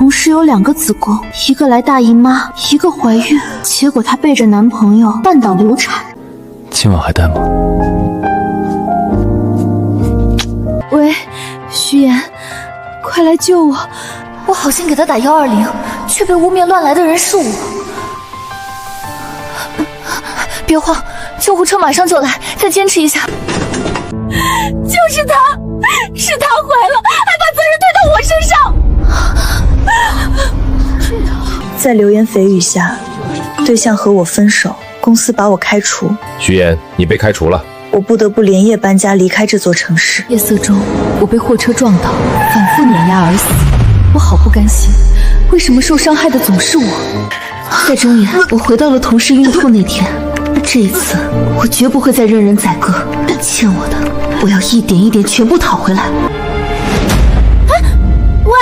同事有2个子宫，一个来大姨妈，一个怀孕，结果她背着男朋友半岛流产。今晚还带吗？喂，徐岩，快来救我！我好心给他打120，却被污蔑乱来的人是我。别慌，救护车马上就来，再坚持一下。就是他，是他坏了，还把责任推到我身上。在流言蜚语下，对象和我分手，公司把我开除。徐岩，你被开除了。我不得不连夜搬家离开这座城市。夜色中，我被货车撞倒，反复碾压而死。我好不甘心，为什么受伤害的总是我？在睁眼，我回到了同事孕吐那天。这一次，我绝不会再任人宰割，欠我的，我要一点一点全部讨回来。喂，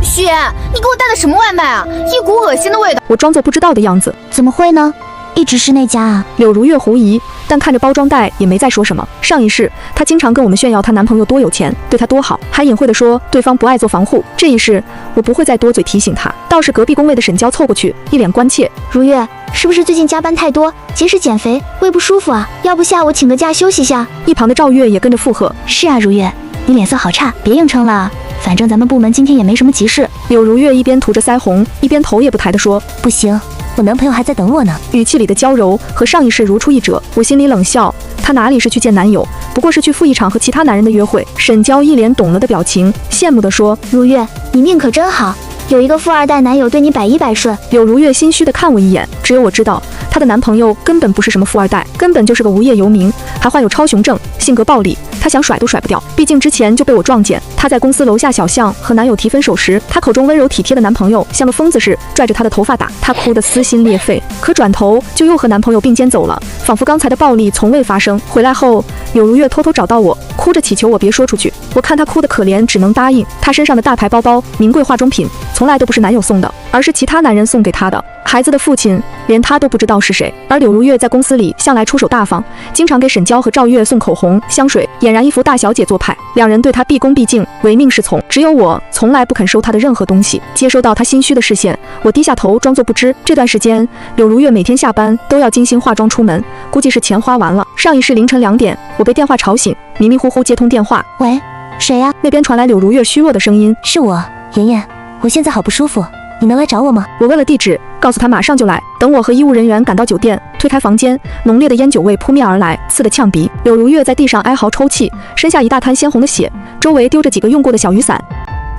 徐岩，你给我带的什么外卖啊？一股恶心的味道。我装作不知道的样子。怎么会呢？一直是那家啊。柳如月狐疑，但看着包装袋也没再说什么。上一世，她经常跟我们炫耀她男朋友多有钱，对她多好，还隐晦地说对方不爱做防护。这一世，我不会再多嘴提醒她。倒是隔壁工位的沈娇凑过去，一脸关切：如月，是不是最近加班太多，节食减肥，胃不舒服啊？要不下午请个假休息下？一旁的赵月也跟着附和：是啊，如月，你脸色好差，别硬撑了啊。反正咱们部门今天也没什么急事。柳如月一边涂着腮红，一边头也不抬地说：不行，我男朋友还在等我呢。语气里的娇柔和上一世如出一辙。我心里冷笑，她哪里是去见男友，不过是去赴一场和其他男人的约会。沈娇一脸懂了的表情，羡慕地说：如月，你命可真好，有一个富二代男友对你百依百顺。柳如月心虚地看我一眼，只有我知道，她的男朋友根本不是什么富二代，根本就是个无业游民，还患有超雄症，性格暴戾，她想甩都甩不掉。毕竟之前就被我撞见，她在公司楼下小巷和男友提分手时，她口中温柔体贴的男朋友像个疯子似拽着她的头发打，她哭得撕心裂肺，可转头就又和男朋友并肩走了，仿佛刚才的暴力从未发生。回来后，柳如月偷偷找到我，哭着祈求我别说出去。我看她哭得可怜，只能答应。她身上的大牌包包、名贵化妆品，从来都不是男友送的，而是其他男人送给她的。孩子的父亲连她都不知道是谁。而柳如月在公司里向来出手大方，经常给沈娇和赵月送口红、香水，俨然一副大小姐做派。两人对她毕恭毕敬，唯命是从。只有我从来不肯收她的任何东西。接收到她心虚的视线，我低下头装作不知。这段时间，柳如月每天下班都要精心化妆出门，估计是钱花完了。上一世凌晨2点，我被电话吵醒，迷迷糊糊接通电话。喂，谁呀？那边传来柳如月虚弱的声音：是我，妍妍，我现在好不舒服，你能来找我吗？我问了地址，告诉他马上就来。等我和医务人员赶到酒店，推开房间，浓烈的烟酒味扑面而来，刺得呛鼻。柳如月在地上哀嚎抽泣，身下一大滩鲜红的血，周围丢着几个用过的小雨伞。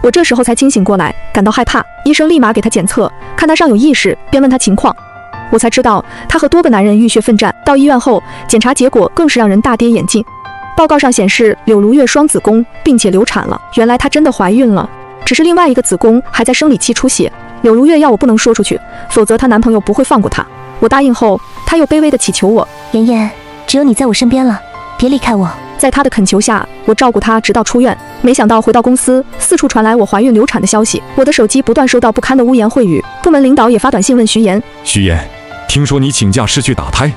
我这时候才清醒过来，感到害怕。医生立马给他检测，看他尚有意识，便问他情况。我才知道他和多个男人浴血奋战。到医院后，检查结果更是让人大跌眼镜。报告上显示柳如月双子宫，并且流产了。原来她真的怀孕了，只是另外一个子宫还在生理期出血。柳如月要我不能说出去，否则她男朋友不会放过她。我答应后，她又卑微地祈求我：妍妍，只有你在我身边了，别离开我。在她的恳求下，我照顾她直到出院。没想到回到公司，四处传来我怀孕流产的消息，我的手机不断收到不堪的污言秽语。部门领导也发短信问徐岩：徐岩，听说你请假是去打胎，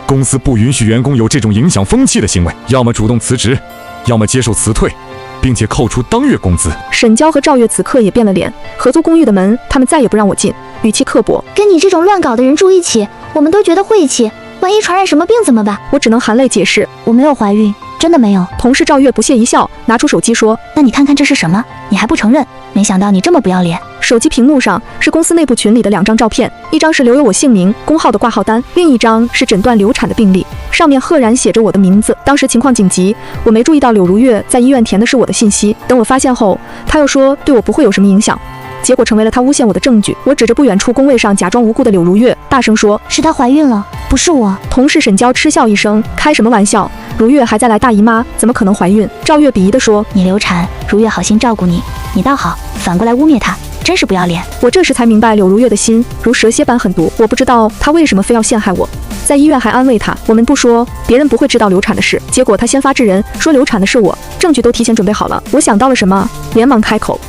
公司不允许员工有这种影响风气的行为，要么主动辞职，要么接受辞退，并且扣除当月工资。沈娇和赵月此刻也变了脸，合租公寓的门他们再也不让我进，语气刻薄：跟你这种乱搞的人住一起，我们都觉得晦气，万一传染什么病怎么办？我只能含泪解释：我没有怀孕，真的没有。同事赵月不屑一笑，拿出手机说：那你看看这是什么？你还不承认？没想到你这么不要脸。手机屏幕上是公司内部群里的2张照片，一张是留有我姓名、工号的挂号单，另一张是诊断流产的病历，上面赫然写着我的名字。当时情况紧急，我没注意到柳如月在医院填的是我的信息。等我发现后，她又说对我不会有什么影响，结果成为了她诬陷我的证据。我指着不远处工位上假装无辜的柳如月，大声说：是她怀孕了，不是我。同事沈娇嗤笑一声：开什么玩笑，如月还在来大姨妈，怎么可能怀孕？赵月鄙夷地说：你流产，如月好心照顾你，你倒好，反过来污蔑她，真是不要脸。我这时才明白柳如月的心如蛇蝎般狠毒，我不知道她为什么非要陷害我。在医院还安慰她，我们不说，别人不会知道流产的事。结果她先发制人，说流产的是我，证据都提前准备好了。我想到了什么，连忙开口：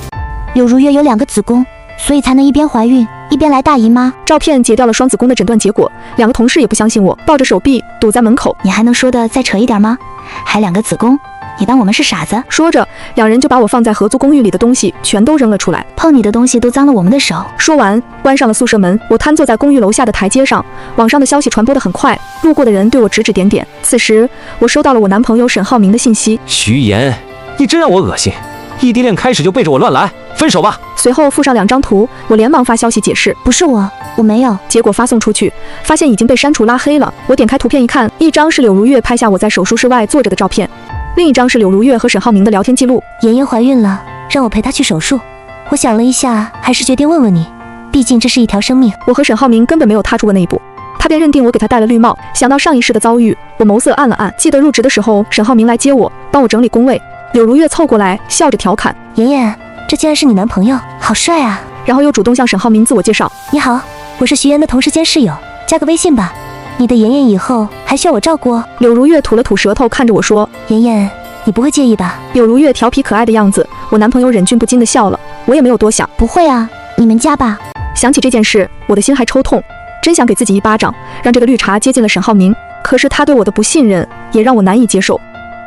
柳如月有2个子宫，所以才能一边怀孕一边来大姨妈。照片截掉了双子宫的诊断结果，2个同事也不相信我，抱着手臂堵在门口。你还能说的再扯一点吗？还2个子宫，你当我们是傻子？说着，两人就把我放在合租公寓里的东西全都扔了出来。碰你的东西都脏了我们的手。说完，关上了宿舍门。我瘫坐在公寓楼下的台阶上，网上的消息传播得很快，路过的人对我指指点点。此时，我收到了我男朋友沈浩明的信息：徐言，你真让我恶心！异地恋开始就背着我乱来，分手吧。随后附上2张图，我连忙发消息解释：不是我没有。结果发送出去，发现已经被删除拉黑了。我点开图片一看，一张是柳如月拍下我在手术室外坐着的照片，另一张是柳如月和沈浩明的聊天记录。妍妍怀孕了，让我陪她去手术。我想了一下，还是决定问问你，毕竟这是一条生命。我和沈浩明根本没有踏出过那一步，他便认定我给他戴了绿帽。想到上一世的遭遇，我眸色暗了暗。记得入职的时候，沈浩明来接我，帮我整理工位。柳如月凑过来，笑着调侃：妍妍，这竟然是你男朋友，好帅啊！然后又主动向沈浩明自我介绍：你好，我是徐妍的同事兼室友，加个微信吧。你的妍妍以后还需要我照顾哦。柳如月吐了吐舌头，看着我说：妍妍，你不会介意吧？柳如月调皮可爱的样子，我男朋友忍俊不禁地笑了。我也没有多想，不会啊，你们家吧。想起这件事，我的心还抽痛，真想给自己一巴掌，让这个绿茶接近了沈浩明。可是他对我的不信任也让我难以接受。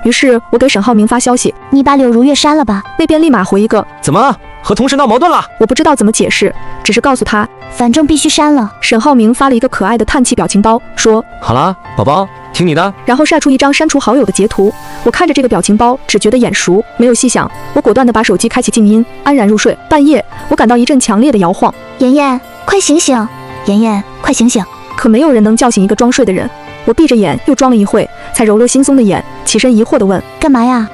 于是我给沈浩明发消息：你把柳如月删了吧。那边立马回一个：怎么和同事闹矛盾了？我不知道怎么解释，只是告诉他，反正必须删了。沈浩明发了一个可爱的叹气表情包，说：好啦，宝宝，听你的。然后晒出一张删除好友的截图。我看着这个表情包，只觉得眼熟，没有细想，我果断地把手机开启静音，安然入睡。半夜，我感到一阵强烈的摇晃。妍妍，快醒醒！妍妍，快醒醒！可没有人能叫醒一个装睡的人。我闭着眼又装了一会，才揉了惺忪的眼，起身疑惑地问：干嘛呀？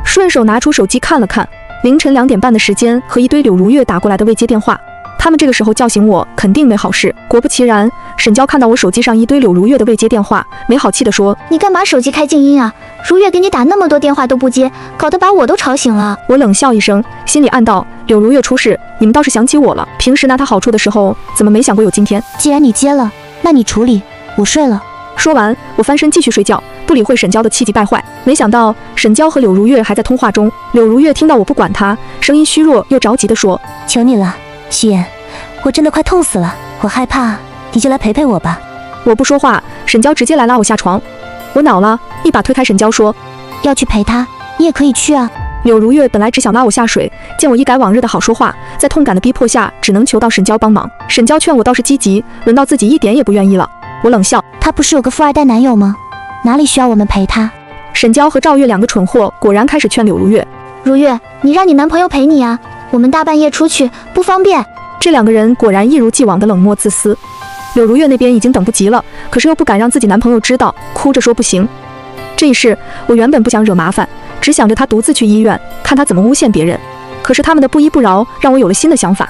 顺手拿出手机看了看，凌晨2点半的时间和一堆柳如月打过来的未接电话。他们这个时候叫醒我，肯定没好事。果不其然，沈娇看到我手机上一堆柳如月的未接电话，没好气地说：你干嘛手机开静音啊？如月给你打那么多电话都不接，搞得把我都吵醒了。我冷笑一声，心里暗道：柳如月出事，你们倒是想起我了。平时拿她好处的时候，怎么没想过有今天？既然你接了，那你处理，我睡了。说完，我翻身继续睡觉，不理会沈娇的气急败坏。没想到沈娇和柳如月还在通话中。柳如月听到我不管她，声音虚弱又着急地说：求你了，徐妍，我真的快痛死了，我害怕，你就来陪陪我吧。我不说话，沈娇直接来拉我下床。我恼了，一把推开沈娇说：要去陪她，你也可以去啊。柳如月本来只想拉我下水，见我一改往日的好说话，在痛感的逼迫下，只能求到沈娇帮忙。沈娇劝我倒是积极，轮到自己一点也不愿意了。我冷笑：她不是有个富二代男友吗？哪里需要我们陪她？沈娇和赵月2个蠢货果然开始劝柳如月：如月，你让你男朋友陪你啊，我们大半夜出去不方便。这2个人果然一如既往的冷漠自私。柳如月那边已经等不及了，可是又不敢让自己男朋友知道，哭着说不行。这一事我原本不想惹麻烦，只想着她独自去医院，看她怎么诬陷别人。可是他们的不依不饶，让我有了新的想法。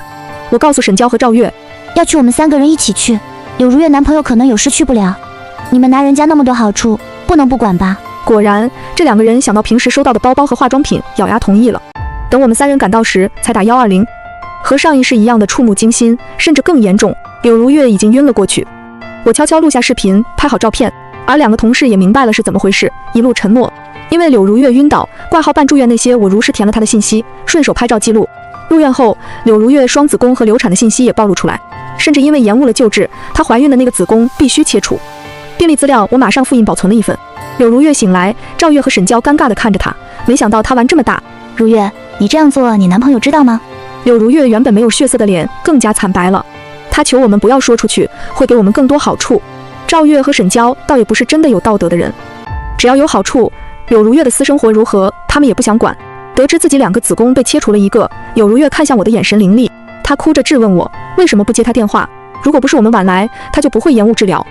我告诉沈娇和赵月，要去我们3个人一起去。柳如月男朋友可能有事去不了，你们拿人家那么多好处，不能不管吧？果然，这2个人想到平时收到的包包和化妆品，咬牙同意了。等我们3人赶到时，才打120，和上一世一样的触目惊心，甚至更严重。柳如月已经晕了过去。我悄悄录下视频，拍好照片，而2个同事也明白了是怎么回事，一路沉默。因为柳如月晕倒、挂号办住院那些，我如实填了她的信息，顺手拍照记录。入院后，柳如月双子宫和流产的信息也暴露出来，甚至因为延误了救治，她怀孕的那个子宫必须切除。病历资料我马上复印保存了一份。柳如月醒来，赵月和沈娇尴尬地看着她，没想到她玩这么大。如月，你这样做，你男朋友知道吗？柳如月原本没有血色的脸更加惨白了，她求我们不要说出去，会给我们更多好处。赵月和沈娇倒也不是真的有道德的人，只要有好处，柳如月的私生活如何，他们也不想管。得知自己2个子宫被切除了一个，柳如月看向我的眼神凌厉，她哭着质问我为什么不接她电话，如果不是我们晚来，她就不会延误治疗。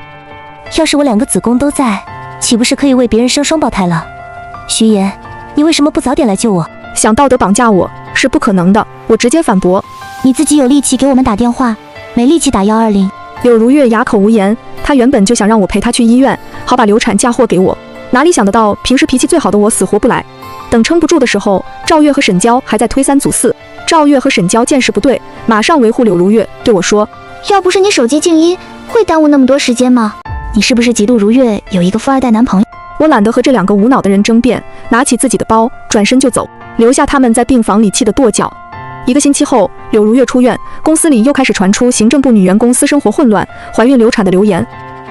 要是我2个子宫都在，岂不是可以为别人生双胞胎了？徐妍，你为什么不早点来救我？想道德绑架我是不可能的，我直接反驳。你自己有力气给我们打电话，没力气打120。柳如月哑口无言，她原本就想让我陪她去医院，好把流产嫁祸给我，哪里想得到平时脾气最好的我死活不来。等撑不住的时候，赵月和沈娇还在推3阻4。赵月和沈娇见势不对，马上维护柳如月，对我说：要不是你手机静音，会耽误那么多时间吗？你是不是嫉妒如月有一个富二代男朋友？我懒得和这2个无脑的人争辩，拿起自己的包转身就走，留下他们在病房里气得跺脚。1个星期后，柳如月出院，公司里又开始传出行政部女员工私生活混乱、怀孕流产的流言。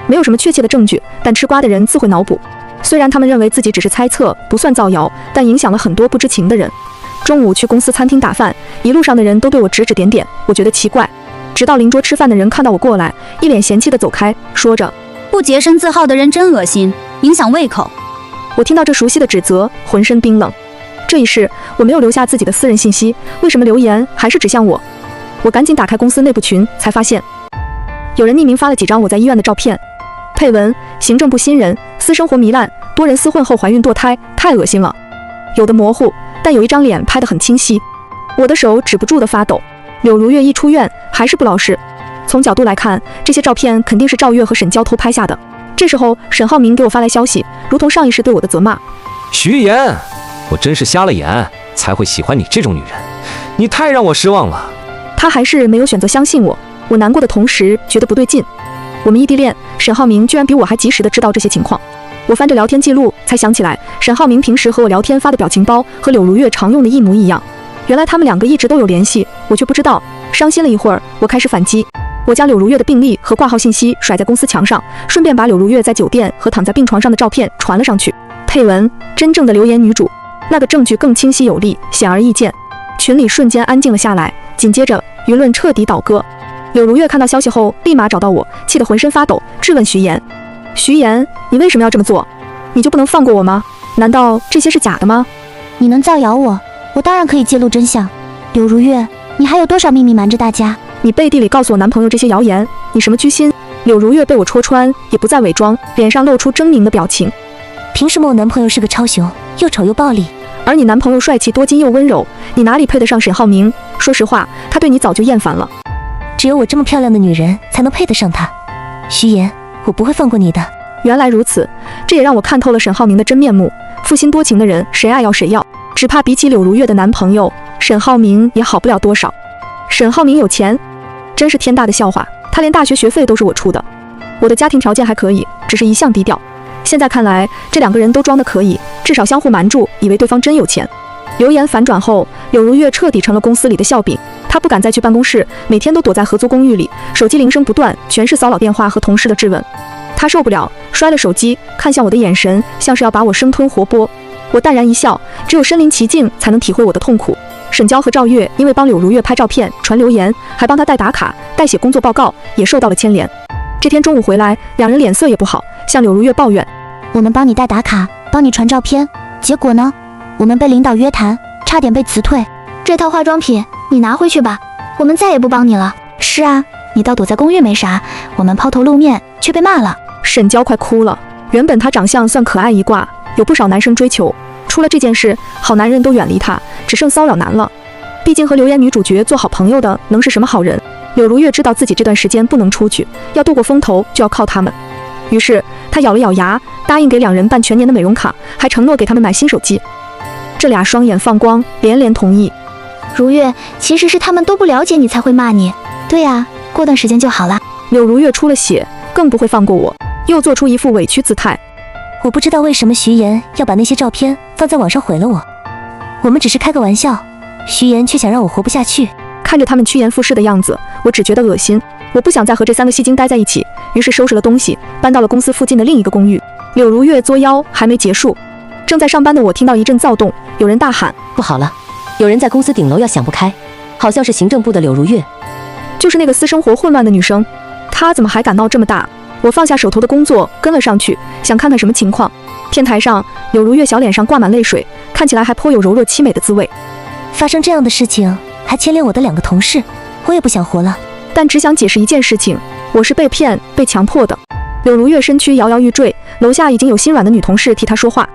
没有什么确切的证据，但吃瓜的人自会脑补。虽然他们认为自己只是猜测，不算造谣，但影响了很多不知情的人。中午去公司餐厅打饭，一路上的人都对我指指点点，我觉得奇怪。直到邻桌吃饭的人看到我过来，一脸嫌弃地走开，说着：“不洁身自好的人真恶心，影响胃口。”我听到这熟悉的指责，浑身冰冷。这一世我没有留下自己的私人信息，为什么留言还是指向我？我赶紧打开公司内部群，才发现有人匿名发了几张我在医院的照片，配文：行政部新人，私生活糜烂，多人厮混后怀孕堕胎，太恶心了。有的模糊，但有一张脸拍得很清晰。我的手止不住地发抖。柳如月一出院还是不老实。从角度来看，这些照片肯定是赵月和沈娇偷拍下的。这时候沈浩明给我发来消息，如同上一世对我的责骂：徐言，我真是瞎了眼，才会喜欢你这种女人，你太让我失望了。他还是没有选择相信我，我难过的同时觉得不对劲。我们异地恋，沈浩明居然比我还及时的知道这些情况。我翻着聊天记录，才想起来沈浩明平时和我聊天发的表情包和柳如月常用的一模一样。原来他们两个一直都有联系，我却不知道。伤心了一会儿，我开始反击。我将柳如月的病历和挂号信息甩在公司墙上，顺便把柳如月在酒店和躺在病床上的照片传了上去。配文：真正的留言女主。那个证据更清晰有力，显而易见。群里瞬间安静了下来，紧接着舆论彻底倒戈。柳如月看到消息后，立马找到我，气得浑身发抖，质问徐言：徐言，你为什么要这么做？你就不能放过我吗？难道这些是假的吗？你能造谣我，我当然可以揭露真相。柳如月，你还有多少秘密瞒着大家？你背地里告诉我男朋友这些谣言，你什么居心？柳如月被我戳穿，也不再伪装，脸上露出狰狞的表情。凭什么我男朋友是个超雄，又丑又暴力？而你男朋友帅气多金又温柔，你哪里配得上沈浩明？说实话，他对你早就厌烦了。只有我这么漂亮的女人才能配得上他。徐言，我不会放过你的。原来如此，这也让我看透了沈浩明的真面目。负心多情的人，谁爱要谁要，只怕比起柳如月的男朋友，沈浩明也好不了多少。沈浩明有钱，真是天大的笑话。他连大学学费都是我出的。我的家庭条件还可以，只是一向低调。现在看来，这两个人都装得可以，至少相互瞒住，以为对方真有钱。流言反转后，柳如月彻底成了公司里的笑柄。她不敢再去办公室，每天都躲在合租公寓里，手机铃声不断，全是骚扰电话和同事的质问。她受不了，摔了手机，看向我的眼神像是要把我生吞活剥。我淡然一笑，只有身临其境才能体会我的痛苦。沈娇和赵月因为帮柳如月拍照片、传留言，还帮她代打卡、代写工作报告，也受到了牵连。这天中午回来，两人脸色也不好，向柳如月抱怨：我们帮你代打卡，帮你传照片，结果呢？我们被领导约谈，差点被辞退。这套化妆品你拿回去吧，我们再也不帮你了。是啊，你倒躲在公寓没啥，我们抛头露面却被骂了。沈娇快哭了。原本她长相算可爱一挂，有不少男生追求，出了这件事，好男人都远离她，只剩骚扰男了。毕竟和流言女主角做好朋友的能是什么好人？柳如月知道自己这段时间不能出去，要渡过风头就要靠他们。于是她咬了咬牙，答应给两人办全年的美容卡，还承诺给他们买新手机。这俩双眼放光，连连同意。如月，其实是他们都不了解你才会骂你。对啊，过段时间就好了。柳如月出了血，更不会放过我，又做出一副委屈姿态。我不知道为什么徐言要把那些照片放在网上毁了我。我们只是开个玩笑，徐言却想让我活不下去。看着他们趋炎附势的样子，我只觉得恶心。我不想再和这三个戏精待在一起，于是收拾了东西，搬到了公司附近的另一个公寓。柳如月作妖还没结束，正在上班的我听到一阵躁动，有人大喊：不好了，有人在公司顶楼要想不开，好像是行政部的柳如月，就是那个私生活混乱的女生。她怎么还敢闹这么大？我放下手头的工作，跟了上去，想看看什么情况。天台上，柳如月小脸上挂满泪水，看起来还颇有柔弱凄美的滋味。发生这样的事情，还牵连我的两个同事，我也不想活了。但只想解释一件事情，我是被骗、被强迫的。柳如月身躯摇摇欲坠，楼下已经有心软的女同事替她说话。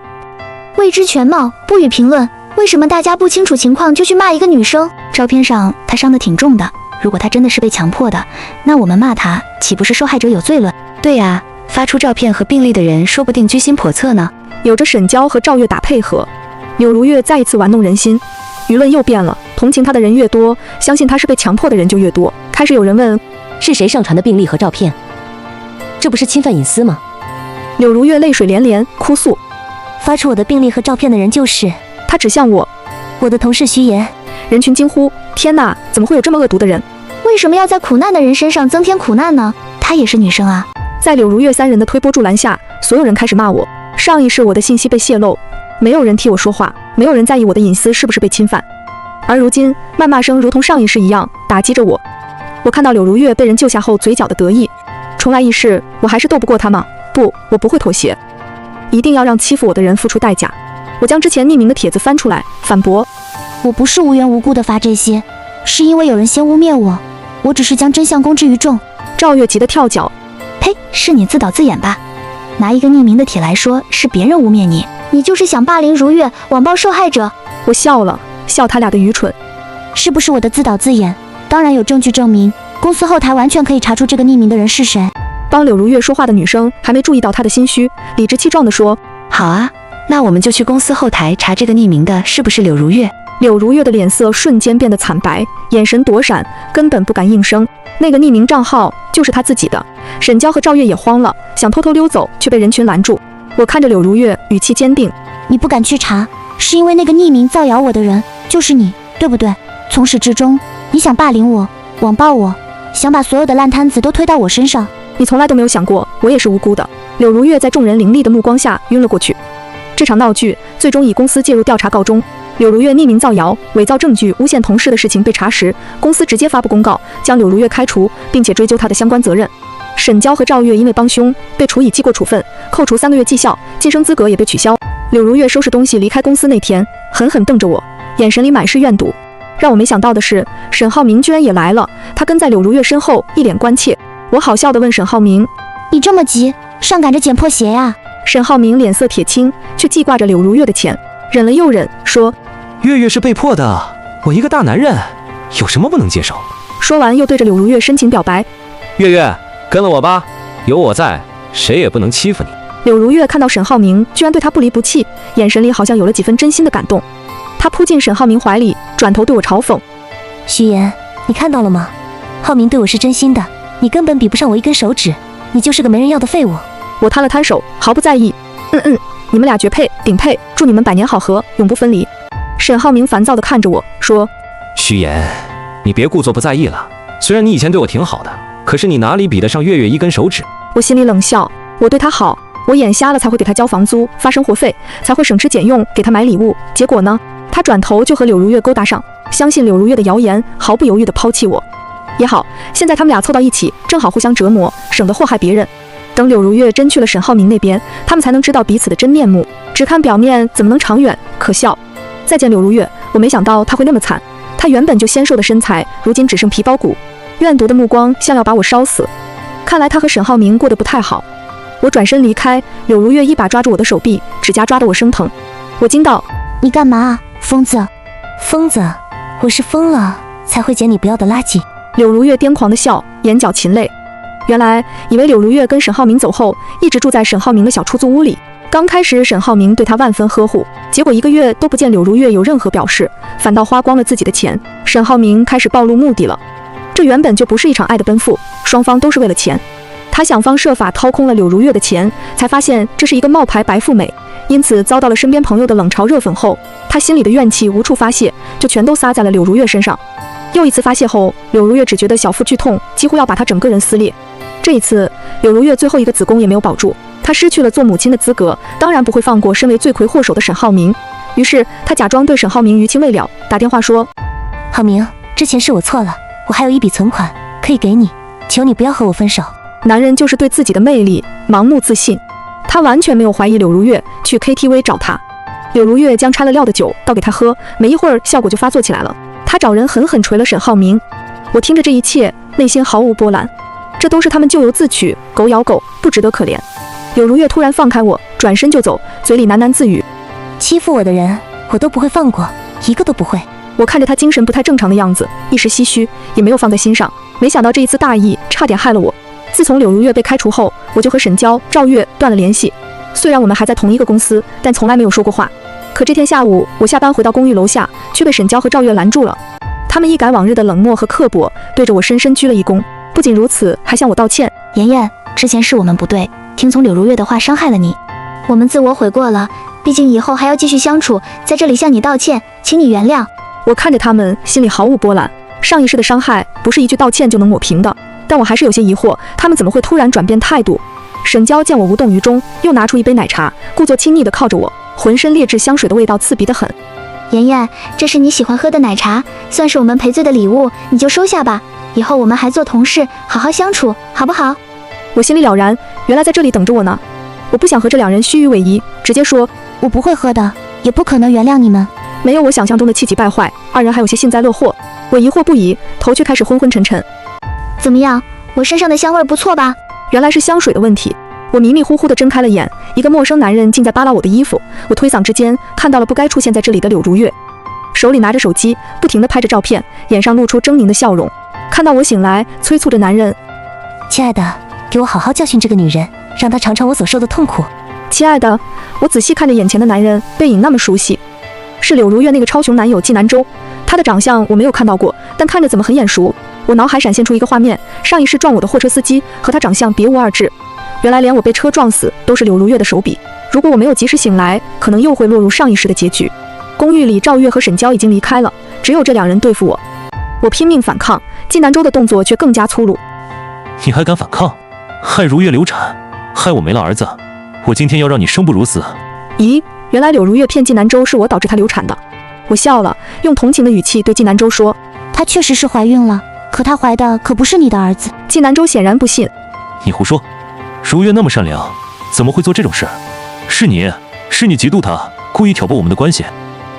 未知全貌，不予评论。为什么大家不清楚情况就去骂一个女生？照片上她伤得挺重的，如果她真的是被强迫的，那我们骂她岂不是受害者有罪论？对呀，发出照片和病历的人说不定居心叵测呢。有着沈娇和赵月打配合，柳如月再一次玩弄人心，舆论又变了。同情她的人越多，相信她是被强迫的人就越多。开始有人问，是谁上传的病历和照片？这不是侵犯隐私吗？柳如月泪水连连，哭诉：发出我的病历和照片的人就是……她指向我，我的同事徐言。人群惊呼：天哪，怎么会有这么恶毒的人？为什么要在苦难的人身上增添苦难呢？她也是女生啊！在柳如月三人的推波助澜下，所有人开始骂我。上一世我的信息被泄露，没有人替我说话，没有人在意我的隐私是不是被侵犯。而如今，谩骂声如同上一世一样打击着我。我看到柳如月被人救下后嘴角的得意，重来一世，我还是斗不过他吗？不，我不会妥协，一定要让欺负我的人付出代价。我将之前匿名的帖子翻出来，反驳：我不是无缘无故的发这些，是因为有人先污蔑我，我只是将真相公之于众。赵月急得跳脚：呸，是你自导自演吧？拿一个匿名的帖来说是别人污蔑你，你就是想霸凌如月，网暴受害者。我笑了，笑他俩的愚蠢。是不是我的自导自演？当然有证据证明，公司后台完全可以查出这个匿名的人是谁。帮柳如月说话的女生还没注意到她的心虚，理直气壮地说：好啊，那我们就去公司后台查这个匿名的是不是柳如月。柳如月的脸色瞬间变得惨白，眼神躲闪，根本不敢应声。那个匿名账号就是她自己的。沈娇和赵月也慌了，想偷偷溜走，却被人群拦住。我看着柳如月，语气坚定：你不敢去查，是因为那个匿名造谣我的人就是你，对不对？从始至终，你想霸凌我，网暴我，想把所有的烂摊子都推到我身上。你从来都没有想过我也是无辜的。柳如月在众人凌厉的目光下晕了过去。这场闹剧最终以公司介入调查告终。柳如月匿名造谣、伪造证据、诬陷同事的事情被查实，公司直接发布公告，将柳如月开除，并且追究她的相关责任。沈娇和赵月因为帮凶被处以记过处分，扣除3个月绩效，晋升资格也被取消。柳如月收拾东西离开公司那天，狠狠瞪着我，眼神里满是怨毒。让我没想到的是，沈浩明居然也来了，他跟在柳如月身后，一脸关切。我好笑地问沈浩明：你这么急，上赶着捡破鞋呀？沈浩明脸色铁青，却记挂着柳如月的钱，忍了又忍，说：月月是被迫的，我一个大男人，有什么不能接受？说完又对着柳如月深情表白：月月，跟了我吧，有我在，谁也不能欺负你。柳如月看到沈浩明居然对她不离不弃，眼神里好像有了几分真心的感动。她扑进沈浩明怀里，转头对我嘲讽：徐言，你看到了吗？浩明对我是真心的，你根本比不上我一根手指，你就是个没人要的废物。我摊了摊手，毫不在意：你们俩绝配，顶配，祝你们百年好合，永不分离。沈浩明烦躁地看着我说：徐言，你别故作不在意了，虽然你以前对我挺好的，可是你哪里比得上月月一根手指？我心里冷笑，我对他好，我眼瞎了才会给他交房租、发生活费，才会省吃俭用给他买礼物，结果呢？他转头就和柳如月勾搭上，相信柳如月的谣言，毫不犹豫地抛弃我。也好，现在他们俩凑到一起，正好互相折磨，省得祸害别人。等柳如月真去了沈浩明那边，他们才能知道彼此的真面目。只看表面怎么能长远？可笑。再见柳如月，我没想到她会那么惨。她原本就纤瘦的身材，如今只剩皮包骨，怨毒的目光像要把我烧死。看来她和沈浩明过得不太好。我转身离开，柳如月一把抓住我的手臂，指甲抓得我生疼。我惊道：你干嘛啊，疯子？疯子，我是疯了才会捡你不要的垃圾。柳如月癫狂地笑，眼角噙泪。原来以为柳如月跟沈浩明走后，一直住在沈浩明的小出租屋里。刚开始沈浩明对她万分呵护，结果1个月都不见柳如月有任何表示，反倒花光了自己的钱。沈浩明开始暴露目的了。这原本就不是一场爱的奔赴，双方都是为了钱。他想方设法掏空了柳如月的钱，才发现这是一个冒牌白富美，因此遭到了身边朋友的冷嘲热讽后，他心里的怨气无处发泄，就全都撒在了柳如月身上。又一次发泄后，柳如月只觉得小腹剧痛，几乎要把她整个人撕裂。这一次，柳如月最后一个子宫也没有保住，她失去了做母亲的资格，当然不会放过身为罪魁祸首的沈浩明。于是她假装对沈浩明余情未了，打电话说：浩明，之前是我错了，我还有一笔存款可以给你，求你不要和我分手。男人就是对自己的魅力盲目自信，他完全没有怀疑柳如月去 KTV 找他。柳如月将拆了料的酒倒给他喝，没一会儿效果就发作起来了。他找人狠狠捶了沈浩明。我听着这一切，内心毫无波澜。这都是他们咎由自取，狗咬狗，不值得可怜。柳如月突然放开我，转身就走，嘴里喃喃自语：欺负我的人，我都不会放过，一个都不会。我看着他精神不太正常的样子，一时唏嘘，也没有放在心上。没想到这一次大意，差点害了我。自从柳如月被开除后，我就和沈娇、赵月断了联系。虽然我们还在同一个公司，但从来没有说过话。可这天下午，我下班回到公寓楼下，却被沈娇和赵月拦住了。他们一改往日的冷漠和刻薄，对着我深深鞠了一躬。不仅如此，还向我道歉：妍妍，之前是我们不对，听从柳如月的话伤害了你，我们自我悔过了，毕竟以后还要继续相处，在这里向你道歉，请你原谅。我看着他们，心里毫无波澜。上一世的伤害不是一句道歉就能抹平的，但我还是有些疑惑，他们怎么会突然转变态度？沈娇见我无动于衷，又拿出一杯奶茶，故作亲昵地靠着我，浑身劣质香水的味道刺鼻得很。妍妍，这是你喜欢喝的奶茶，算是我们赔罪的礼物，你就收下吧。以后我们还做同事，好好相处，好不好？我心里了然，原来在这里等着我呢。我不想和这两人虚与委蛇，直接说我不会喝的，也不可能原谅你们。没有我想象中的气急败坏，二人还有些幸灾乐祸。我疑惑不已，头却开始昏昏沉沉。怎么样，我身上的香味不错吧？原来是香水的问题。我迷迷糊糊地睁开了眼，一个陌生男人竟在扒拉我的衣服。我推搡之间看到了不该出现在这里的柳如月，手里拿着手机，不停地拍着照片，眼上露出狰狞的笑容。看到我醒来，催促着男人：亲爱的，给我好好教训这个女人，让她尝尝我所受的痛苦。亲爱的，我仔细看着眼前的男人，背影那么熟悉，是柳如月那个超雄男友纪南州。他的长相我没有看到过，但看着怎么很眼熟。我脑海闪现出一个画面，上一世撞我的货车司机和他长相别无二致。原来连我被车撞死都是柳如月的手笔。如果我没有及时醒来，可能又会落入上一世的结局。公寓里赵月和沈娇已经离开了，只有这两人对付我。我拼命反抗，纪南州的动作却更加粗鲁。你还敢反抗？害如月流产，害我没了儿子，我今天要让你生不如死。咦，原来柳如月骗纪南州是我导致她流产的。我笑了，用同情的语气对纪南州说：她确实是怀孕了，可她怀的可不是你的儿子。纪南州显然不信。你胡说，如月那么善良，怎么会做这种事？是你嫉妒她，故意挑拨我们的关系。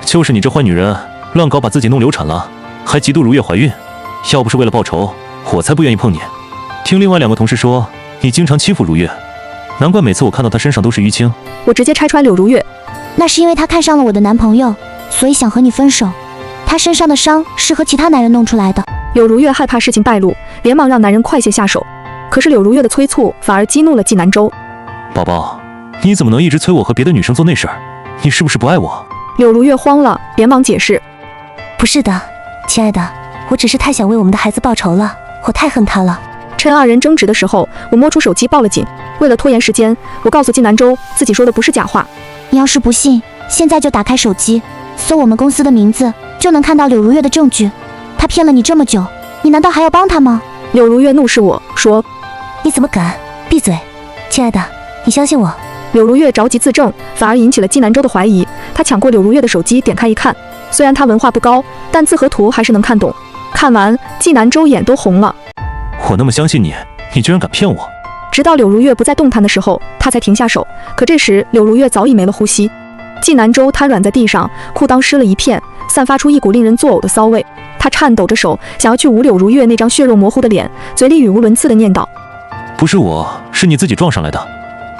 就是你这坏女人，乱搞把自己弄流产了，还嫉妒如月怀孕。要不是为了报仇，我才不愿意碰你。听另外两个同事说，你经常欺负如月，难怪每次我看到她身上都是淤青。我直接拆穿柳如月，那是因为她看上了我的男朋友，所以想和你分手。她身上的伤是和其他男人弄出来的。柳如月害怕事情败露，连忙让男人快些下手。可是柳如月的催促反而激怒了纪南州。宝宝，你怎么能一直催我和别的女生做那事儿？你是不是不爱我？柳如月慌了，连忙解释：不是的，亲爱的，我只是太想为我们的孩子报仇了，我太恨他了。趁二人争执的时候，我摸出手机报了警。为了拖延时间，我告诉纪南州自己说的不是假话。你要是不信，现在就打开手机，搜我们公司的名字，就能看到柳如月的证据。他骗了你这么久，你难道还要帮他吗？柳如月怒视我说：你怎么敢？闭嘴！亲爱的，你相信我。柳如月着急自证，反而引起了纪南州的怀疑。他抢过柳如月的手机，点开一看，虽然他文化不高，但字和图还是能看懂。看完，纪南州眼都红了。我那么相信你，你居然敢骗我！直到柳如月不再动弹的时候，他才停下手。可这时柳如月早已没了呼吸。纪南州瘫软在地上，裤裆湿了一片，散发出一股令人作呕的骚味。他颤抖着手，想要去捂柳如月那张血肉模糊的脸，嘴里语无伦次地念叨：不是我，是你自己撞上来的。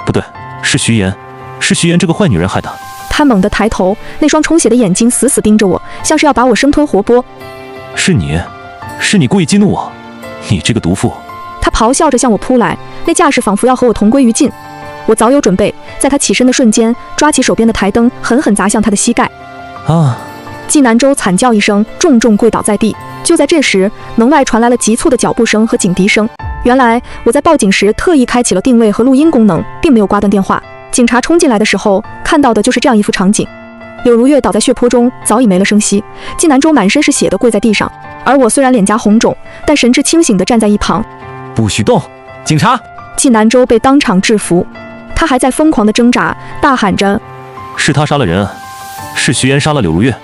不对，是徐岩这个坏女人害的。他猛地抬头，那双充血的眼睛死死盯着我，像是要把我生吞活剥。是你故意激怒我，你这个毒妇！他咆哮着向我扑来，那架势仿佛要和我同归于尽。我早有准备，在他起身的瞬间，抓起手边的台灯，狠狠砸向他的膝盖。啊！纪南州惨叫一声，重重跪倒在地。就在这时，门外传来了急促的脚步声和警笛声。原来我在报警时特意开启了定位和录音功能，并没有挂断电话。警察冲进来的时候，看到的就是这样一幅场景：柳如月倒在血泊中，早已没了声息。纪南州满身是血的跪在地上，而我虽然脸颊红肿，但神志清醒地站在一旁。不许动！警察！纪南州被当场制服，他还在疯狂地挣扎，大喊着：是他杀了人，是徐岩杀了柳如月，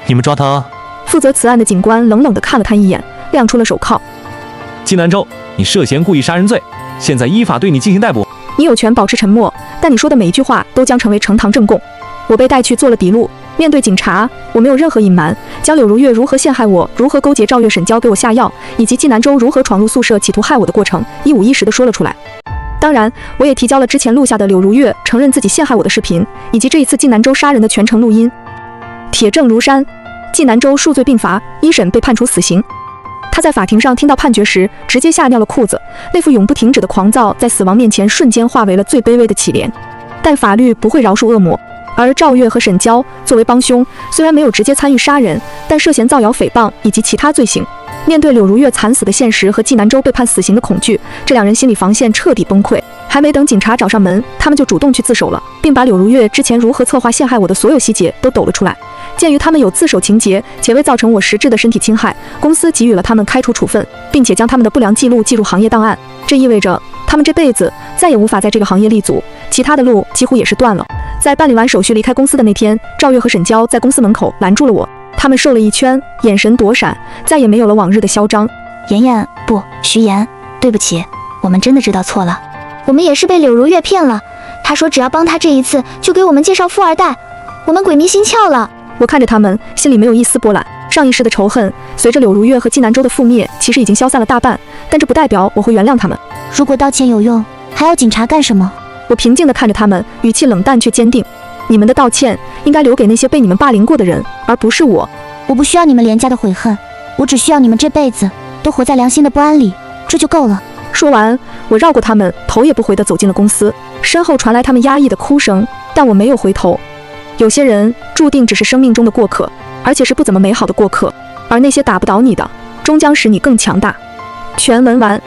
你们抓他！负责此案的警官冷冷地看了他一眼，亮出了手铐。纪南州，你涉嫌故意杀人罪，现在依法对你进行逮捕。你有权保持沉默，但你说的每一句话都将成为呈堂证供。我被带去做了笔录，面对警察，我没有任何隐瞒，将柳如月如何陷害我，如何勾结赵月、沈娇给我下药，以及纪南州如何闯入宿舍企图害我的过程，一五一十地说了出来。当然，我也提交了之前录下的柳如月承认自己陷害我的视频，以及这一次纪南州杀人的全程录音。铁证如山，纪南州数罪并罚，一审被判处死刑。他在法庭上听到判决时，直接吓尿了裤子，那副永不停止的狂躁在死亡面前瞬间化为了最卑微的乞怜。但法律不会饶恕恶魔，而赵月和沈娇作为帮凶，虽然没有直接参与杀人，但涉嫌造谣诽谤以及其他罪行。面对柳如月惨死的现实和纪南州被判死刑的恐惧，这两人心理防线彻底崩溃。还没等警察找上门，他们就主动去自首了，并把柳如月之前如何策划陷害我的所有细节都抖了出来。鉴于他们有自首情节，且未造成我实质的身体侵害，公司给予了他们开除处分，并且将他们的不良记录记入行业档案。这意味着他们这辈子再也无法在这个行业立足，其他的路几乎也是断了。在办理完手续离开公司的那天，赵月和沈娇在公司门口拦住了我，他们瘦了一圈，眼神躲闪，再也没有了往日的嚣张。妍妍，不，徐妍，对不起，我们真的知道错了，我们也是被柳如月骗了。她说只要帮她这一次，就给我们介绍富二代，我们鬼迷心窍了。我看着他们，心里没有一丝波澜。上一世的仇恨，随着柳如月和纪南州的覆灭，其实已经消散了大半，但这不代表我会原谅他们。如果道歉有用，还要警察干什么？我平静地看着他们，语气冷淡却坚定。你们的道歉应该留给那些被你们霸凌过的人，而不是我。我不需要你们廉价的悔恨，我只需要你们这辈子都活在良心的不安里，这就够了。说完，我绕过他们，头也不回地走进了公司。身后传来他们压抑的哭声，但我没有回头。有些人注定只是生命中的过客，而且是不怎么美好的过客，而那些打不倒你的，终将使你更强大。全文完。